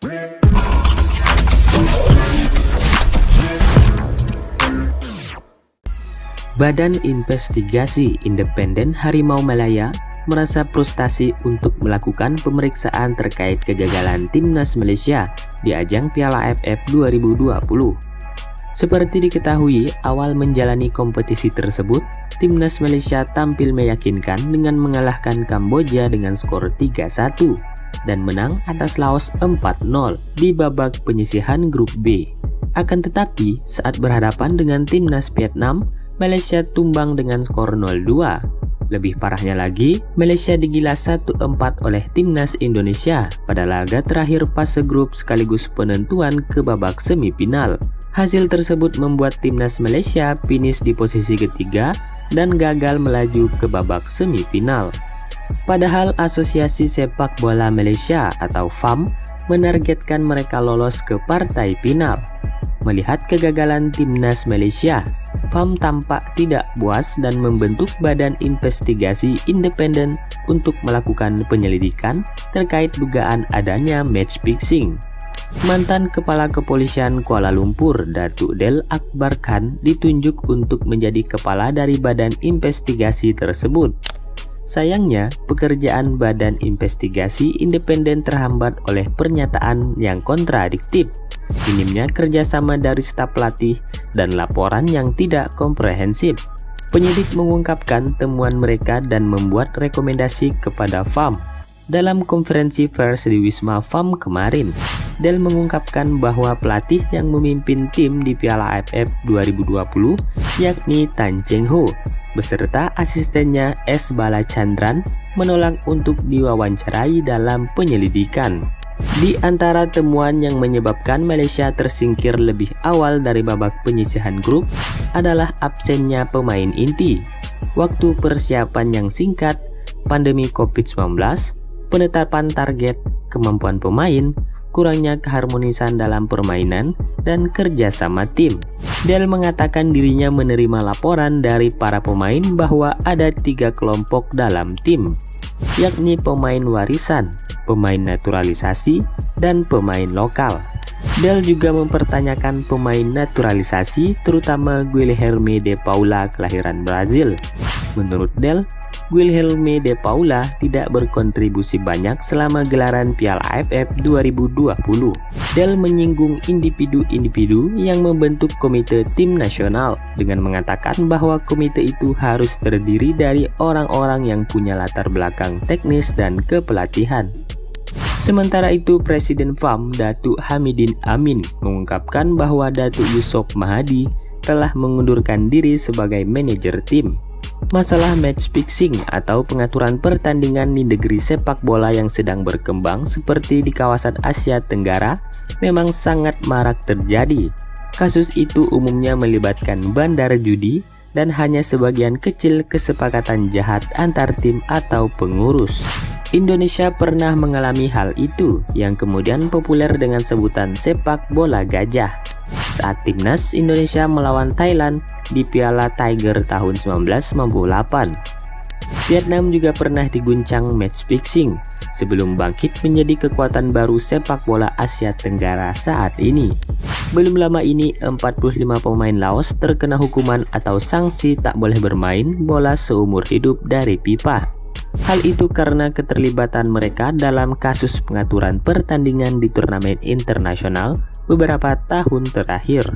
Badan Investigasi Independen Harimau Malaya merasa frustasi untuk melakukan pemeriksaan terkait kegagalan Timnas Malaysia di ajang Piala AFF 2020. Seperti diketahui, awal menjalani kompetisi tersebut, Timnas Malaysia tampil meyakinkan dengan mengalahkan Kamboja dengan skor 3-1 dan menang atas Laos 4-0 di babak penyisihan grup B. Akan tetapi, saat berhadapan dengan Timnas Vietnam, Malaysia tumbang dengan skor 0-2. Lebih parahnya lagi, Malaysia digilas 1-4 oleh Timnas Indonesia pada laga terakhir fase grup sekaligus penentuan ke babak semifinal. Hasil tersebut membuat Timnas Malaysia finish di posisi ketiga dan gagal melaju ke babak semifinal. Padahal Asosiasi Sepak Bola Malaysia atau FAM menargetkan mereka lolos ke partai final. Melihat kegagalan Timnas Malaysia, FAM tampak tidak puas dan membentuk badan investigasi independen untuk melakukan penyelidikan terkait dugaan adanya match fixing. Mantan Kepala Kepolisian Kuala Lumpur, Datuk Del Akbar Khan, ditunjuk untuk menjadi kepala dari badan investigasi tersebut. Sayangnya, pekerjaan badan investigasi independen terhambat oleh pernyataan yang kontradiktif, minimnya kerjasama dari staf pelatih, dan laporan yang tidak komprehensif. Penyidik mengungkapkan temuan mereka dan membuat rekomendasi kepada FAM. Dalam konferensi pers di Wisma FAM kemarin, Del mengungkapkan bahwa pelatih yang memimpin tim di Piala AFF 2020 yakni Tan Cheng Ho beserta asistennya S. Balachandran menolak untuk diwawancarai dalam penyelidikan. Di antara temuan yang menyebabkan Malaysia tersingkir lebih awal dari babak penyisihan grup adalah absennya pemain inti, waktu persiapan yang singkat, pandemi COVID-19, penetapan target, kemampuan pemain, kurangnya keharmonisan dalam permainan, dan kerjasama tim. Del mengatakan dirinya menerima laporan dari para pemain bahwa ada 3 kelompok dalam tim, yakni pemain warisan, pemain naturalisasi, dan pemain lokal. Del juga mempertanyakan pemain naturalisasi, terutama Guilherme de Paula kelahiran Brazil. Menurut Del, Guilherme de Paula tidak berkontribusi banyak selama gelaran Piala AFF 2020. Del menyinggung individu-individu yang membentuk komite tim nasional dengan mengatakan bahwa komite itu harus terdiri dari orang-orang yang punya latar belakang teknis dan kepelatihan. Sementara itu, Presiden FAM Datuk Hamidin Amin mengungkapkan bahwa Datuk Yusof Mahadi telah mengundurkan diri sebagai manajer tim. Masalah match fixing atau pengaturan pertandingan di negeri sepak bola yang sedang berkembang seperti di kawasan Asia Tenggara memang sangat marak terjadi. Kasus itu umumnya melibatkan bandar judi dan hanya sebagian kecil kesepakatan jahat antar tim atau pengurus. Indonesia pernah mengalami hal itu yang kemudian populer dengan sebutan sepak bola gajah saat Timnas Indonesia melawan Thailand di Piala Tiger tahun 1998. Vietnam juga pernah diguncang match fixing sebelum bangkit menjadi kekuatan baru sepak bola Asia Tenggara saat ini. Belum lama ini 45 pemain Laos terkena hukuman atau sanksi tak boleh bermain bola seumur hidup dari FIFA. Hal itu karena keterlibatan mereka dalam kasus pengaturan pertandingan di turnamen internasional beberapa tahun terakhir.